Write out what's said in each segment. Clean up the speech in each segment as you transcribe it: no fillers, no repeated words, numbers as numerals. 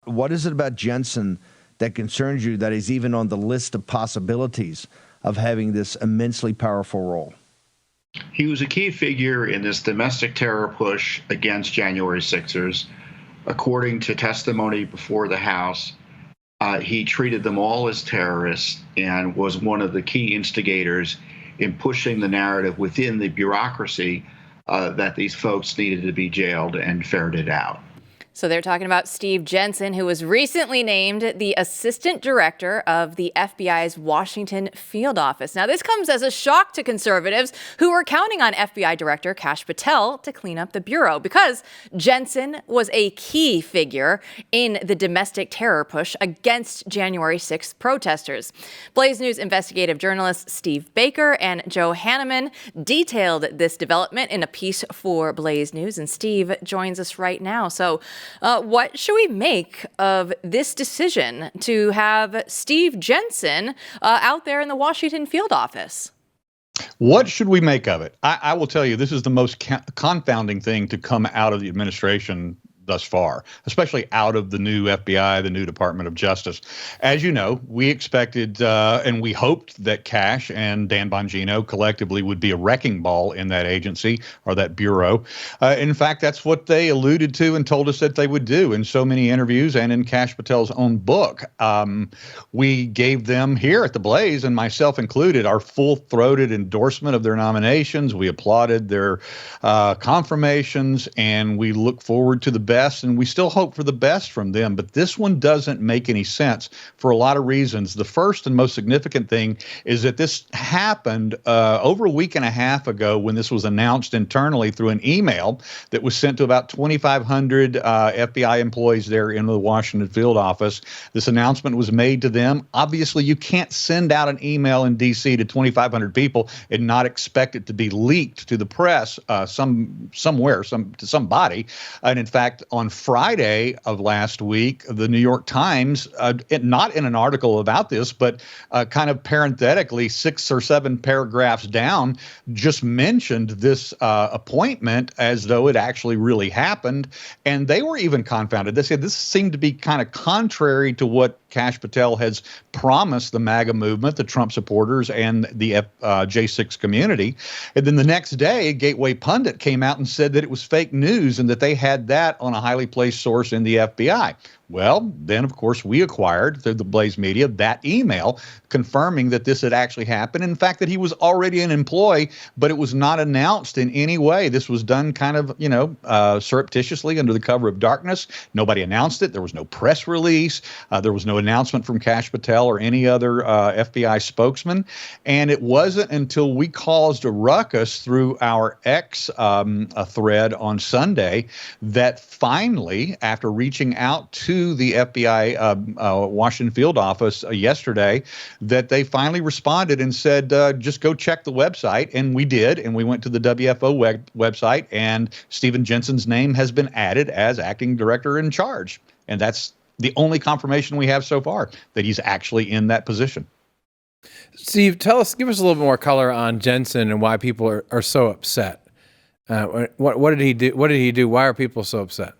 What is it about Jensen that concerns you that he's even on the list of possibilities of having this immensely powerful role? He was a key figure in this domestic terror push against January 6ers. According to testimony before the House, he treated them all as terrorists and was one of the key instigators in pushing the narrative within the bureaucracy that these folks needed to be jailed and ferreted out. So they're talking about Steve Jensen, who was recently named the Assistant Director of the FBI's Washington field office. Now, this comes as a shock to conservatives who were counting on FBI Director Kash Patel to clean up the bureau, because Jensen was a key figure in the domestic terror push against January 6th protesters. Blaze News investigative journalists Steve Baker and Joe Hanneman detailed this development in a piece for Blaze News, and Steve joins us right now. So, what should we make of this decision to have Steve Jensen out there in the Washington field office? What should we make of it? I will tell you, this is the most confounding thing to come out of the administration thus far, especially out of the new FBI, the new Department of Justice. As you know, we expected and we hoped that Kash and Dan Bongino collectively would be a wrecking ball in that agency or that bureau. In fact, that's what they alluded to and told us that they would do in so many interviews and in Kash Patel's own book. We gave them here at the Blaze, and myself included, our full-throated endorsement of their nominations. We applauded their confirmations, and we look forward to the best, and we still hope for the best from them. But this one doesn't make any sense for a lot of reasons. The first and most significant thing is that this happened over a week and a half ago, when this was announced internally through an email that was sent to about 2,500 FBI employees there in the Washington field office. This announcement was made to them. Obviously, you can't send out an email in D.C. to 2,500 people and not expect it to be leaked to the press somewhere, to somebody. And in fact, on Friday of last week, the New York Times, not in an article about this, but kind of parenthetically, 6 or 7 paragraphs down, just mentioned this appointment as though it actually really happened. And they were even confounded. They said this seemed to be kind of contrary to what Kash Patel has promised the MAGA movement, the Trump supporters, and the J6 community. And then the next day, Gateway Pundit came out and said that it was fake news and that they had that on a highly placed source in the FBI. Well, then, of course, we acquired through the Blaze Media that email confirming that this had actually happened. In fact, that he was already an employee, but it was not announced in any way. This was done kind of, surreptitiously under the cover of darkness. Nobody announced it. There was no press release. There was no announcement from Kash Patel or any other FBI spokesman. And it wasn't until we caused a ruckus through our X thread on Sunday that finally, after reaching out to the FBI Washington field office yesterday, that they finally responded and said, just go check the website. And we did. And we went to the WFO website, and Steven Jensen's name has been added as acting director in charge. And that's the only confirmation we have so far that he's actually in that position. Steve, give us a little bit more color on Jensen and why people are so upset. What did he do? What did he do? Why are people so upset?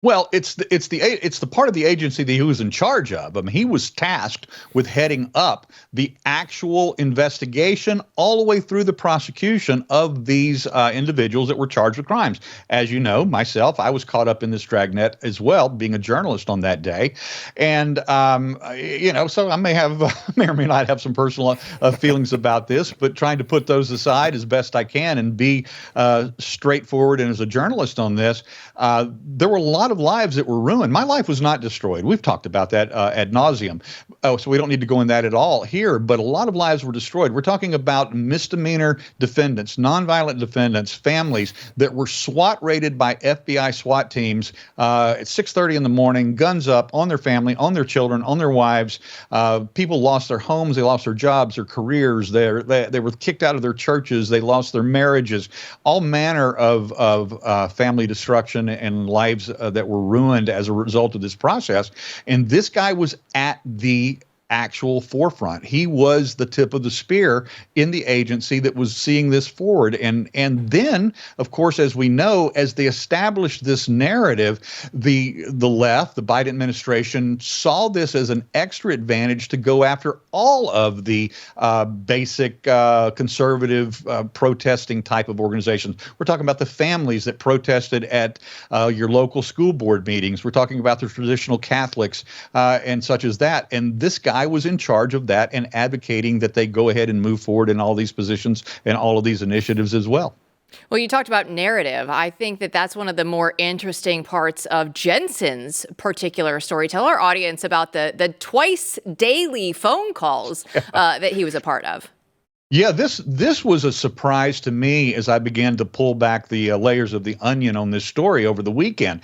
Well, it's the part of the agency that he was in charge of. I mean, he was tasked with heading up the actual investigation all the way through the prosecution of these individuals that were charged with crimes. As you know, myself, I was caught up in this dragnet as well, being a journalist on that day, and so I may or may not have some personal feelings about this, but trying to put those aside as best I can and be straightforward and as a journalist on this, there were a lot of lives that were ruined. My life was not destroyed. We've talked about that ad nauseum. So we don't need to go in that at all here, but a lot of lives were destroyed. We're talking about misdemeanor defendants, nonviolent defendants, families that were SWAT raided by FBI SWAT teams at 6:30 in the morning, guns up on their family, on their children, on their wives. People lost their homes. They lost their jobs, their careers. They were kicked out of their churches. They lost their marriages. All manner of family destruction and lives that were ruined as a result of this process. And this guy was at the actual forefront. He was the tip of the spear in the agency that was seeing this forward. And then, of course, as we know, as they established this narrative, the left, the Biden administration, saw this as an extra advantage to go after all of the basic conservative protesting type of organizations. We're talking about the families that protested at your local school board meetings. We're talking about the traditional Catholics and such as that. And this guy was in charge of that and advocating that they go ahead and move forward in all these positions and all of these initiatives as well. Well, you talked about narrative. I think that that's one of the more interesting parts of Jensen's particular story. Tell our audience about the twice daily phone calls that he was a part of. Yeah, this was a surprise to me as I began to pull back the layers of the onion on this story over the weekend.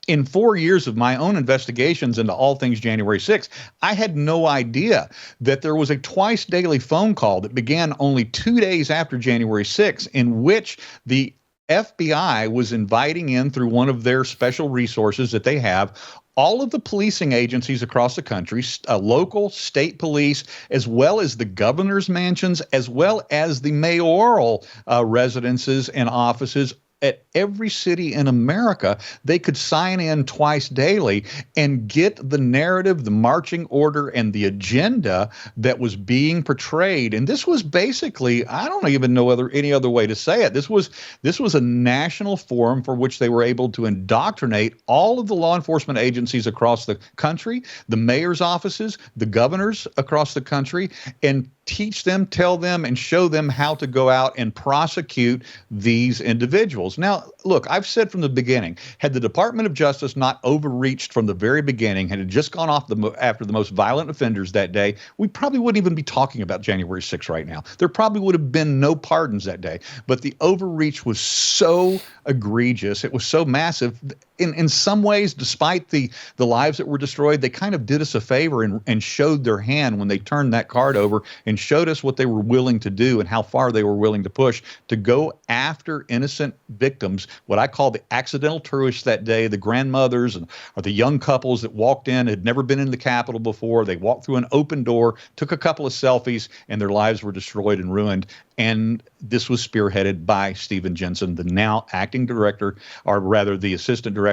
In 4 years of my own investigations into all things January 6th, I had no idea that there was a twice daily phone call that began only 2 days after January 6th, in which the FBI was inviting in through one of their special resources that they have all of the policing agencies across the country, local, state police, as well as the governor's mansions, as well as the mayoral residences and offices at every city in America. They could sign in twice daily and get the narrative, the marching order, and the agenda that was being portrayed. And this was basically, I don't even know any other way to say it. This was a national forum for which they were able to indoctrinate all of the law enforcement agencies across the country, the mayor's offices, the governors across the country, and teach them, tell them, and show them how to go out and prosecute these individuals. Now, look, I've said from the beginning, had the Department of Justice not overreached from the very beginning, had it just gone off after the most violent offenders that day, we probably wouldn't even be talking about January 6th right now. There probably would have been no pardons that day. But the overreach was so egregious. It was so massive. In some ways, despite the lives that were destroyed, they kind of did us a favor and showed their hand when they turned that card over and showed us what they were willing to do and how far they were willing to push to go after innocent victims, what I call the accidental tourists that day, the grandmothers or the young couples that walked in, had never been in the Capitol before. They walked through an open door, took a couple of selfies, and their lives were destroyed and ruined. And this was spearheaded by Steven Jensen, the now acting director, or rather the assistant director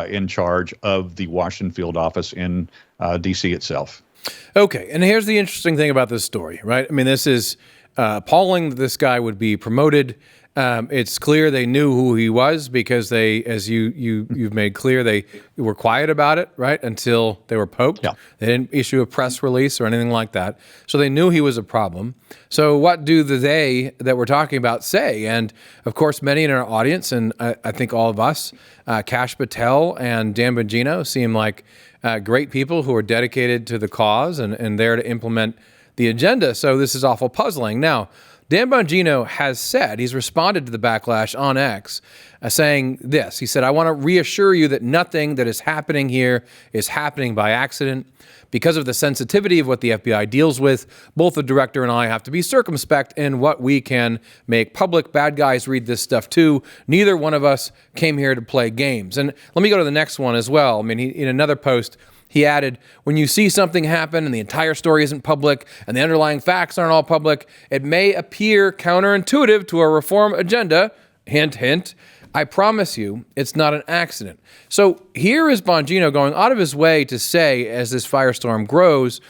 in charge of the Washington field office in D.C. itself. Okay, and here's the interesting thing about this story, right? I mean, this is appalling that this guy would be promoted. It's clear they knew who he was because they, as you've made clear, they were quiet about it, right, until they were poked. Yeah. They didn't issue a press release or anything like that. So they knew he was a problem. So what do the they that we're talking about say? And, of course, many in our audience, and I think all of us, Kash Patel and Dan Bongino seem like great people who are dedicated to the cause and there to implement the agenda. So this is awful puzzling. Now, Dan Bongino has said, he's responded to the backlash on X, saying this. He said, I want to reassure you that nothing that is happening here is happening by accident. Because of the sensitivity of what the FBI deals with, both the director and I have to be circumspect in what we can make public. Bad guys read this stuff too. Neither one of us came here to play games. And let me go to the next one as well. I mean, in another post, he added, when you see something happen and the entire story isn't public and the underlying facts aren't all public, it may appear counterintuitive to a reform agenda. Hint, hint. I promise you, it's not an accident. So here is Bongino going out of his way to say, as this firestorm grows,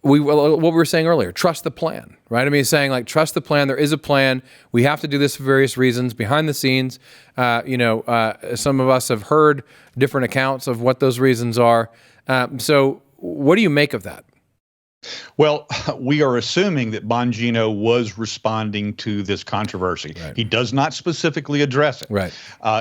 what we were saying earlier, trust the plan, right? I mean, he's saying, like, trust the plan. There is a plan. We have to do this for various reasons. Behind the scenes, some of us have heard different accounts of what those reasons are. So what do you make of that? Well, we are assuming that Bongino was responding to this controversy. Right. He does not specifically address it. Right.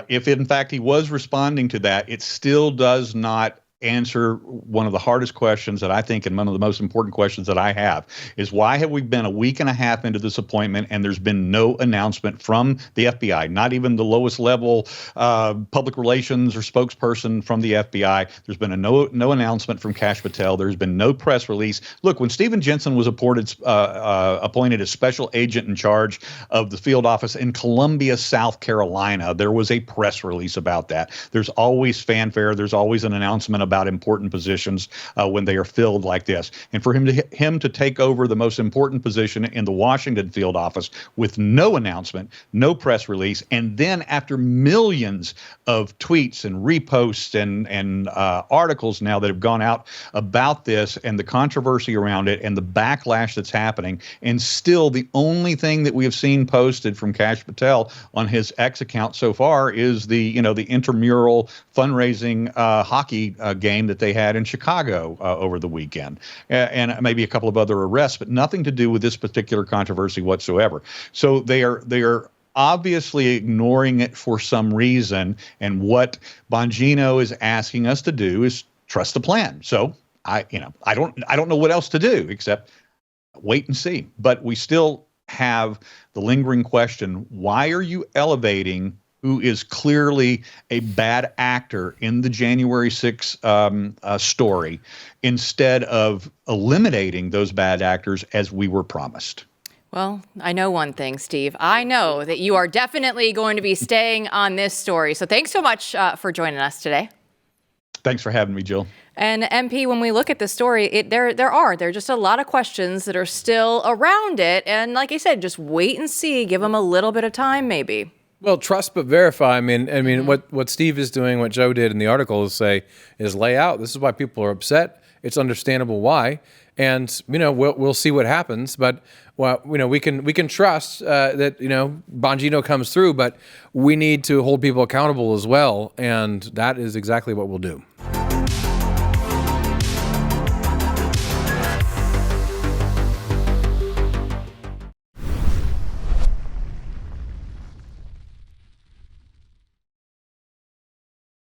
If, in fact, he was responding to that, it still does not answer one of the hardest questions that I think, and one of the most important questions that I have, is why have we been a week and a half into this appointment and there's been no announcement from the FBI, not even the lowest level public relations or spokesperson from the FBI. There's been no announcement from Kash Patel. There's been no press release. Look, when Steven Jensen was appointed as special agent in charge of the field office in Columbia, South Carolina, there was a press release about that. There's always fanfare. There's always an announcement about important positions when they are filled like this. And for him to take over the most important position in the Washington field office with no announcement, no press release, and then after millions of tweets and reposts and articles now that have gone out about this and the controversy around it and the backlash that's happening, and still the only thing that we have seen posted from Kash Patel on his X account so far is the intramural fundraising hockey game that they had in Chicago over the weekend, and maybe a couple of other arrests, but nothing to do with this particular controversy whatsoever. So they are obviously ignoring it for some reason, and what Bongino is asking us to do is trust the plan. So I don't know what else to do except wait and see. But we still have the lingering question: why are you elevating who is clearly a bad actor in the January 6th story instead of eliminating those bad actors as we were promised? Well, I know one thing, Steve. I know that you are definitely going to be staying on this story. So thanks so much for joining us today. Thanks for having me, Jill. And MP, when we look at the story, there are just a lot of questions that are still around it. And like I said, just wait and see. Give them a little bit of time, maybe. Well, trust but verify. I mean, what Steve is doing, what Joe did in the article is lay out. This is why people are upset. It's understandable why, and we'll see what happens. But we can trust that Bongino comes through, but we need to hold people accountable as well, and that is exactly what we'll do.